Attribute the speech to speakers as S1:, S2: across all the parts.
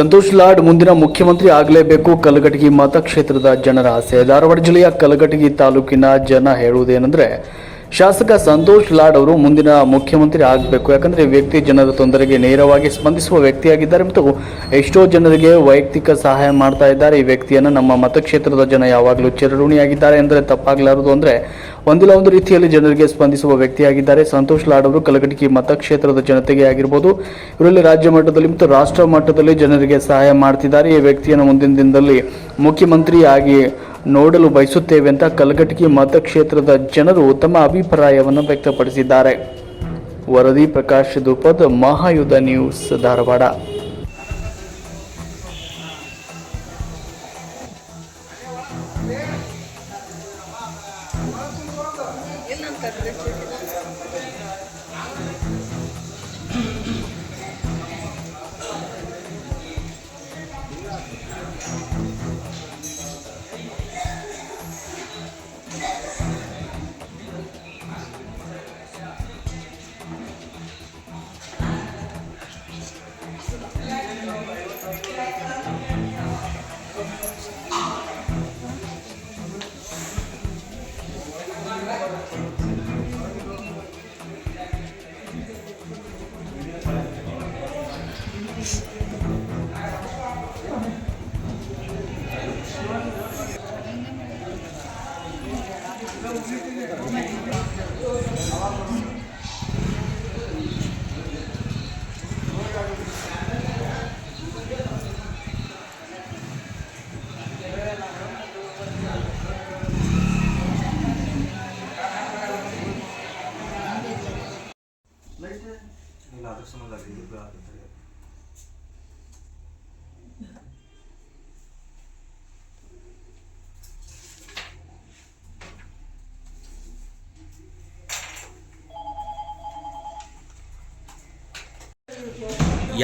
S1: ಸಂತೋಷ್ ಲಾಡ್ ಮುಂದಿನ ಮುಖ್ಯಮಂತ್ರಿ ಆಗಲೇಬೇಕು. ಕಲಘಟಗಿ ಮತಕ್ಷೇತ್ರದ ಜನರ ಆಸೆ. ಧಾರವಾಡ ಜಿಲ್ಲೆಯ ಕಲಘಟಗಿ ತಾಲೂಕಿನ ಜನ ಹೇಳುವುದೇನೆಂದರೆ, ಶಾಸಕ ಸಂತೋಷ್ ಲಾಡ್ ಅವರು ಮುಂದಿನ ಮುಖ್ಯಮಂತ್ರಿ ಆಗಬೇಕು. ಯಾಕಂದರೆ ವ್ಯಕ್ತಿ ಜನರ ತೊಂದರೆಗೆ ನೇರವಾಗಿ ಸ್ಪಂದಿಸುವ ವ್ಯಕ್ತಿಯಾಗಿದ್ದಾರೆ ಮತ್ತು ಎಷ್ಟೋ ಜನರಿಗೆ ವೈಯಕ್ತಿಕ ಸಹಾಯ ಮಾಡ್ತಾ ಇದ್ದಾರೆ. ಈ ವ್ಯಕ್ತಿಯನ್ನು ನಮ್ಮ ಮತಕ್ಷೇತ್ರದ ಜನ ಯಾವಾಗಲೂ ಚಿರಋಣಿಯಾಗಿದ್ದಾರೆ ಎಂದರೆ ತಪ್ಪಾಗಲಾರದು. ಅಂದರೆ ಒಂದಿಲ್ಲ ಒಂದು ರೀತಿಯಲ್ಲಿ ಜನರಿಗೆ ಸ್ಪಂದಿಸುವ ವ್ಯಕ್ತಿಯಾಗಿದ್ದಾರೆ ಸಂತೋಷ್ ಲಾಡ್ ಅವರು. ಕಲಘಟಗಿ ಮತಕ್ಷೇತ್ರದ ಜನತೆಗೆ ಆಗಿರ್ಬೋದು, ಇವರಲ್ಲಿ ರಾಜ್ಯ ಮಟ್ಟದಲ್ಲಿ ಮತ್ತು ರಾಷ್ಟ್ರ ಮಟ್ಟದಲ್ಲಿ ಜನರಿಗೆ ಸಹಾಯ ಮಾಡ್ತಿದ್ದಾರೆ. ಈ ವ್ಯಕ್ತಿಯನ್ನು ಮುಂದಿನ ದಿನದಲ್ಲಿ ಮುಖ್ಯಮಂತ್ರಿ ಆಗಿ ನೋಡಲು ಬಯಸುತ್ತೇವೆ ಅಂತ ಕಲಘಟಗಿ ಮತಕ್ಷೇತ್ರದ ಜನರು ತಮ್ಮ ಅಭಿಪ್ರಾಯವನ್ನು ವ್ಯಕ್ತಪಡಿಸಿದ್ದಾರೆ. ವರದಿ ಪ್ರಕಾಶ್ ದುಪದ್, ಮಹಾಯುಧ ನ್ಯೂಸ್, ಧಾರವಾಡ.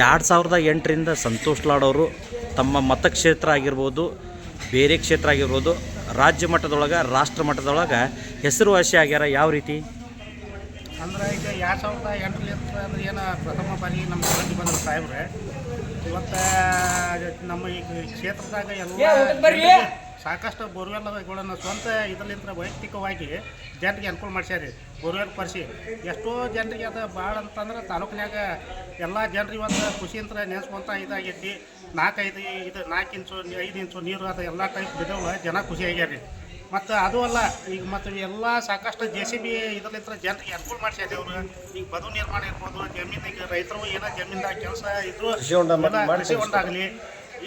S2: ಎರಡು ಸಾವಿರದ 8ರಿಂದ ಸಂತೋಷ್ ಲಾಡ್ ಅವರು ತಮ್ಮ ಮತಕ್ಷೇತ್ರ ಆಗಿರ್ಬೋದು, ಬೇರೆ ಕ್ಷೇತ್ರ ಆಗಿರ್ಬೋದು, ರಾಜ್ಯ ಮಟ್ಟದೊಳಗೆ ರಾಷ್ಟ್ರ ಮಟ್ಟದೊಳಗೆ ಹೆಸರುವಾಸಿ ಆಗ್ಯಾರ. ಯಾವ ರೀತಿ
S3: ಅಂದ್ರೆ ಈಗ 2008 ಅಂದ್ರೆ ಏನು ಪ್ರಥಮ ಬಾರಿ ನಮ್ಮ ಕಲಘಟಗಿ ಬಂದರು ಸಾಹೇಬ್ರೆ. ಇವತ್ತು ನಮ್ಮ ಈ ಕ್ಷೇತ್ರದಾಗ ಎಲ್ಲ ಸಾಕಷ್ಟು ಬೋರ್ವೆಲ್ಗಳನ್ನು ಸ್ವಂತ ಇದರಿಂದ ವೈಯಕ್ತಿಕವಾಗಿ ಜನರಿಗೆ ಅನುಕೂಲ ಮಾಡ್ಸ್ಯಾರಿ. ಬೋರ್ವೆಲ್ ಪರಿಸಿ ಎಷ್ಟೋ ಜನರಿಗೆ ಅದು ಭಾಳ ಅಂತಂದ್ರೆ ತಾಲೂಕಿನಾಗ ಎಲ್ಲ ಜನರು ಇವತ್ತು ಖುಷಿಯಿಂದ ನೆನೆಸ್ಕೊಂತ ಇದಾಗೈತಿ. 4 ಇಂಚು 5 ಇಂಚು ನೀರು ಅದು ಎಲ್ಲ ಟೈಪ್ ಬಿದ್ದವ ಜನ ಖುಷಿ ಆಗ್ಯಾರಿ. ಮತ್ತು ಅದು ಅಲ್ಲ, ಈಗ ಮತ್ತು ಎಲ್ಲ ಸಾಕಷ್ಟು JCB ಇದರಿಂದ ಜನರಿಗೆ ಅನುಕೂಲ ಮಾಡ್ಸ್ಯಾರಿ ಅವರು. ಈಗ ಬದು ನಿರ್ಮಾಣ ಇರ್ಬೋದು, ಜಮೀನಿಗೆ ರೈತರು ಏನೋ ಜಮೀನ್ದಾಗ ಕೆಲಸ ಇದ್ರು ಕೃಷಿ ಹೊಂಡಾಗಲಿ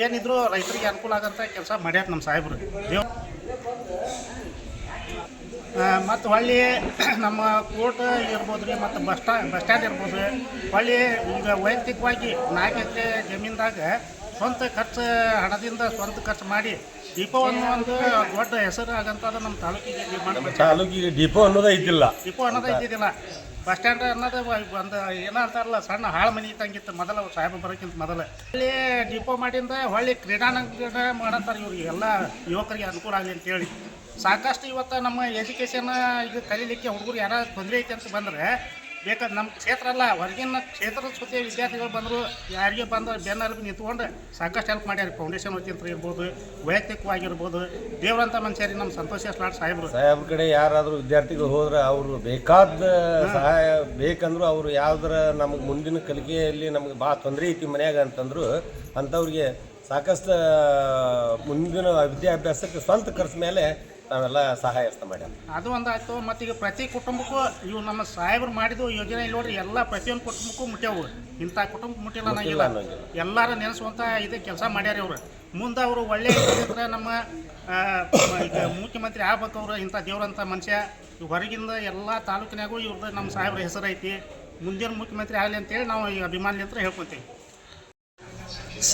S3: ಏನಿದ್ರು ರೈತರಿಗೆ ಅನುಕೂಲ ಆಗಂತ ಕೆಲಸ ಮಾಡ್ಯಾರ ನಮ್ಮ ಸಾಹೇಬರು. ಮತ್ತು ಹೊಳ್ಳಿ ನಮ್ಮ ಕೋರ್ಟ್ ಇರ್ಬೋದು ರೀ, ಮತ್ತು ಬಸ್ ಸ್ಟ್ಯಾಂಡ್ ಇರ್ಬೋದು. ಹೊಳ್ಳಿ ಈಗ ವೈಯಕ್ತಿಕವಾಗಿ 4 ಎಕರೆ ಜಮೀನ್ದಾಗ ಸ್ವಂತ ಖರ್ಚು ಹಣದಿಂದ ಸ್ವಂತ ಖರ್ಚು ಮಾಡಿ ಡಿಪೋ ಅನ್ನೋ ಒಂದು ದೊಡ್ಡ ಹೆಸರು ಆಗಂತದ ನಮ್ಮ ತಾಲೂಕಿಗೆ ನಿರ್ಮಾಣ.
S4: ತಾಲೂಕಿಗೆ ಡಿಪೋ ಅನ್ನೋದೇ ಇದ್ದಿಲ್ಲ.
S3: ಬಸ್ ಸ್ಟ್ಯಾಂಡ್ ಅನ್ನೋದು ಒಂದು ಏನೋ ಅಂತಾರಲ್ಲ, ಸಣ್ಣ ಹಾಳು ಮನೆ ಇದ್ದಂಗಿತ್ತು ಮೊದಲು ಸಾಹೇಬ ಬರೋಕ್ಕಿಂತ ಮೊದಲು. ಅಲ್ಲಿ ಡಿಪೋ ಮಾಡಿಂದ ಹೊಳ್ಳಿ ಕ್ರೀಡಾಂಗಣ ಮಾಡಂತಾರೆ ಇವ್ರಿಗೆ, ಎಲ್ಲ ಯುವಕರಿಗೆ ಅನುಕೂಲ ಆಗಲಿ ಅಂತೇಳಿ. ಸಾಕಷ್ಟು ಇವತ್ತು ನಮ್ಮ ಎಜುಕೇಷನ್ ಇದು ಕಲೀಲಿಕ್ಕೆ ಹುಡುಗರು ಯಾರು ತೊಂದರೆ ಐತೆ ಅಂತ ಬಂದರೆ ಬೇಕಾದ್ರೆ ನಮ್ಮ ಕ್ಷೇತ್ರ ಅಲ್ಲ, ಹೊರಗಿನ ಕ್ಷೇತ್ರದ ಸುತ್ತ ವಿದ್ಯಾರ್ಥಿಗಳು ಬಂದರು, ಯಾರಿಗೆ ಬಂದು ಬೆನ್ನರ್ಬಿ ನಿಂತ್ಕೊಂಡು ಸಾಕಷ್ಟು ಹೆಲ್ಪ್ ಮಾಡ್ಯಾರ. ಫೌಂಡೇಶನ್ ವತಿಯಿಂದ ಇರ್ಬೋದು, ವೈಯಕ್ತಿಕವಾಗಿರ್ಬೋದು. ದೇವರಂತ ಮನುಷ್ಯರಿ ನಮ್ಮ ಸಂತೋಷ್ ಲಾಡ್ ಸಾಹೇಬ್ರ
S4: ಕಡೆ ಯಾರಾದರೂ ವಿದ್ಯಾರ್ಥಿಗಳು ಹೋದ್ರೆ ಅವರು ಬೇಕಾದ ಸಹಾಯ ಬೇಕಂದ್ರು ಅವರು ಯಾವ್ದಾರ ನಮಗೆ ಮುಂದಿನ ಕಲಿಕೆಯಲ್ಲಿ ನಮಗೆ ಭಾಳ ತೊಂದರೆ ಐತಿ ಮನ್ಯಾಗ ಅಂತಂದ್ರು ಅಂಥವ್ರಿಗೆ ಸಾಕಷ್ಟು ಮುಂದಿನ ವಿದ್ಯಾಭ್ಯಾಸಕ್ಕೆ ಸ್ವಂತ ಖರ್ಚು ಮೇಲೆ ನಾವೆಲ್ಲ ಸಹಾಯ ಮಾಡ್ಯಾರ.
S3: ಅದು ಒಂದಾಯ್ತು. ಮತ್ತು ಈಗ ಪ್ರತಿ ಕುಟುಂಬಕ್ಕೂ ಇವು ನಮ್ಮ ಸಾಹೇಬರು ಮಾಡಿದ್ದು ಯೋಜನೆ ಇಲ್ಲಿ ನೋಡ್ರಿ, ಎಲ್ಲ ಪ್ರತಿಯೊಂದು ಕುಟುಂಬಕ್ಕೂ ಮುಟ್ಟ್ಯಾವು. ಇಂಥ ಕುಟುಂಬ ಮುಟ್ಟಿಲ್ಲ ಅನ್ನಂಗಿಲ್ಲ, ಎಲ್ಲರೂ ನೆನೆಸುವಂಥ ಇದು ಕೆಲಸ ಮಾಡ್ಯಾರ ಅವರು. ಮುಂದೆ ಅವರು ಒಳ್ಳೆಯ ಇದ್ರೆ ನಮ್ಮ ಈಗ ಮುಖ್ಯಮಂತ್ರಿ ಆಗ್ಬೇಕು ಅವರು. ಇಂಥ ದೇವ್ರಂಥ ಮನುಷ್ಯ ಹೊರಗಿಂದ ಎಲ್ಲ ತಾಲೂಕಿನಾಗೂ ಇವ್ರದ್ದು ನಮ್ಮ ಸಾಹೇಬ್ರ ಹೆಸರು ಐತಿ. ಮುಂದಿನ ಮುಖ್ಯಮಂತ್ರಿ ಆಗಲಿ ಅಂತೇಳಿ ನಾವು ಈ ಅಭಿಮಾನಿಲಿಂದ ಹೇಳ್ಕೊತೀವಿ.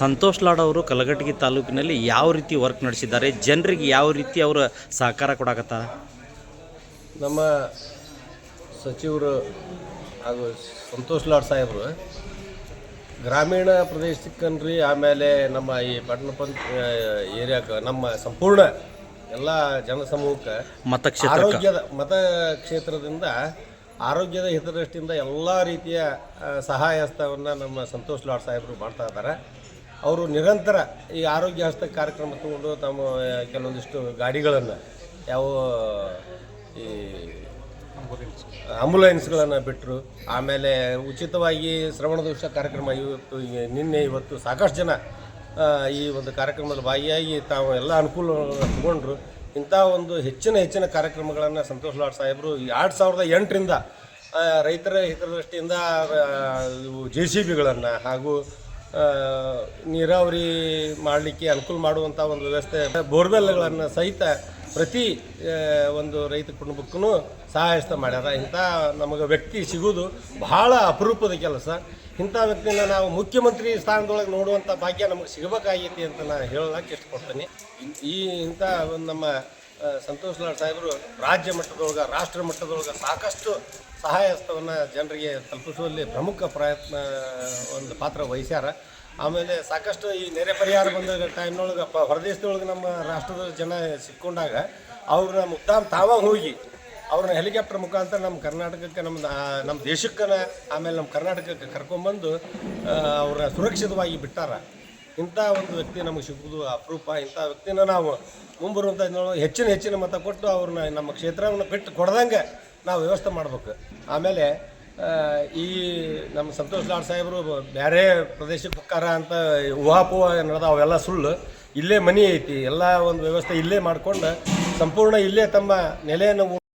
S2: ಸಂತೋಷ್ ಲಾಡ್ ಅವರು ಕಲಘಟಗಿ ತಾಲೂಕಿನಲ್ಲಿ ಯಾವ ರೀತಿ ವರ್ಕ್ ನಡೆಸಿದ್ದಾರೆ, ಜನರಿಗೆ ಯಾವ ರೀತಿ ಅವರು ಸಹಕಾರ ಕೊಡಕತ್ತಾರ?
S4: ನಮ್ಮ ಸಚಿವರು ಹಾಗೂ ಸಂತೋಷ್ ಲಾಡ್ ಸಾಹೇಬರು ಗ್ರಾಮೀಣ ಪ್ರದೇಶಕ್ಕನ್ರಿ, ಆಮೇಲೆ ನಮ್ಮ ಈ ಪಟ್ಟಣ ಏರಿಯಾಕ್ಕೆ ನಮ್ಮ ಸಂಪೂರ್ಣ ಎಲ್ಲ ಜನಸಮೂಹಕ್ಕೆ ಮತಕ್ಷೇತ್ರದಿಂದ ಆರೋಗ್ಯದ ಹಿತದೃಷ್ಟಿಯಿಂದ ಎಲ್ಲ ರೀತಿಯ ಸಹಾಯ ಹಸ್ತವನ್ನು ನಮ್ಮ ಸಂತೋಷ್ ಲಾಡ್ ಸಾಹೇಬರು ಮಾಡ್ತಾ ಇದ್ದಾರೆ. ಅವರು ನಿರಂತರ ಈ ಆರೋಗ್ಯ ಹಸ್ತ ಕಾರ್ಯಕ್ರಮ ತಗೊಂಡು ತಮ್ಮ ಕೆಲವೊಂದಿಷ್ಟು ಗಾಡಿಗಳನ್ನು ಯಾವ ಈ ಆಂಬುಲೆನ್ಸ್ಗಳನ್ನು ಬಿಟ್ಟರು. ಆಮೇಲೆ ಉಚಿತವಾಗಿ ಶ್ರವಣ ದೋಷ ಕಾರ್ಯಕ್ರಮ ಇವತ್ತು ಸಾಕಷ್ಟು ಜನ ಈ ಒಂದು ಕಾರ್ಯಕ್ರಮದಲ್ಲಿ ಭಾಗಿಯಾಗಿ ತಾವು ಎಲ್ಲ ಅನುಕೂಲ ತಗೊಂಡ್ರು. ಇಂಥ ಒಂದು ಹೆಚ್ಚಿನ ಕಾರ್ಯಕ್ರಮಗಳನ್ನು ಸಂತೋಷ್ ಲಾಡ್ ಸಾಹೇಬರು 2008ರಿಂದ ರೈತರ ಹಿತದೃಷ್ಟಿಯಿಂದ JCBಗಳನ್ನು ಹಾಗೂ ನೀರಾವರಿ ಮಾಡಲಿಕ್ಕೆ ಅನುಕೂಲ ಮಾಡುವಂಥ ಒಂದು ವ್ಯವಸ್ಥೆ, ಬೋರ್ವೆಲ್ಗಳನ್ನು ಸಹಿತ ಪ್ರತಿ ಒಂದು ರೈತ ಕುಟುಂಬಕ್ಕೂ ಸಹಾಯಸ್ತ ಮಾಡ್ಯಾರ. ಇಂಥ ನಮಗೆ ವ್ಯಕ್ತಿ ಸಿಗೋದು ಬಹಳ ಅಪರೂಪದ ಕೆಲಸ. ಇಂಥ ವ್ಯಕ್ತಿನ ನಾವು ಮುಖ್ಯಮಂತ್ರಿ ಸ್ಥಾನದೊಳಗೆ ನೋಡುವಂಥ ಭಾಗ್ಯ ನಮಗೆ ಸಿಗಬೇಕಾಗೈತಿ ಅಂತ ನಾನು ಹೇಳೋಕ್ಕೆ ಇಷ್ಟಪಡ್ತೀನಿ. ಇಂಥ ಒಂದು ನಮ್ಮ ಸಂತೋಷ್ ಲಾಡ್ ಸಾಹೇಬರು ರಾಜ್ಯ ಮಟ್ಟದೊಳಗೆ ರಾಷ್ಟ್ರ ಮಟ್ಟದೊಳಗೆ ಸಾಕಷ್ಟು ಸಹಾಯ ಹಸ್ತವನ್ನು ಜನರಿಗೆ ತಲುಪಿಸುವಲ್ಲಿ ಪ್ರಮುಖ ಪ್ರಯತ್ನ ಒಂದು ಪಾತ್ರ ವಹಿಸ್ಯಾರ. ಆಮೇಲೆ ಸಾಕಷ್ಟು ಈ ನೆರೆ ಪರಿಹಾರ ಬಂದ ಟೈಮ್ನೊಳಗೆ ಹೊರದೇಶದೊಳಗೆ ನಮ್ಮ ರಾಷ್ಟ್ರದ ಜನ ಸಿಕ್ಕೊಂಡಾಗ ಅವ್ರನ್ನ ಮುದ್ದಾಮ್ ತಾವಾಗ ಹೋಗಿ ಅವ್ರನ್ನ ಹೆಲಿಕಾಪ್ಟರ್ ಮುಖಾಂತರ ನಮ್ಮ ಕರ್ನಾಟಕಕ್ಕೆ ನಮ್ಮ ದೇಶಕ್ಕೆ ಆಮೇಲೆ ನಮ್ಮ ಕರ್ನಾಟಕಕ್ಕೆ ಕರ್ಕೊಂಬಂದು ಅವ್ರನ್ನ ಸುರಕ್ಷಿತವಾಗಿ ಬಿಟ್ಟಾರ. ಇಂಥ ಒಂದು ವ್ಯಕ್ತಿ ನಮಗೆ ಸಿಗೋದು ಅಪರೂಪ. ಇಂಥ ವ್ಯಕ್ತಿನ ನಾವು ಮುಂಬರುವಂಥ ಹೆಚ್ಚಿನ ಮತ ಕೊಟ್ಟು ಅವ್ರನ್ನ ನಮ್ಮ ಕ್ಷೇತ್ರವನ್ನು ಬಿಟ್ಟು ಕೊಡ್ದಂಗೆ ನಾವು ವ್ಯವಸ್ಥೆ ಮಾಡ್ಬೇಕು. ಆಮೇಲೆ ಈ ನಮ್ಮ ಸಂತೋಷ್ ಲಾಡ್ ಸಾಹೇಬರು ಬೇರೆ ಪ್ರದೇಶಕ್ಕೆ ಹೋಗ್ತಾರ ಅಂತ ಊಹಾಪೋಹ ಅನ್ನೋದು ಅವೆಲ್ಲ ಸುಳ್ಳು. ಇಲ್ಲೇ ಮನೆ ಐತಿ, ಎಲ್ಲ ಒಂದು ವ್ಯವಸ್ಥೆ ಇಲ್ಲೇ ಮಾಡ್ಕೊಂಡು ಸಂಪೂರ್ಣ ಇಲ್ಲೇ ತಮ್ಮ ನೆಲೆಯನ್ನು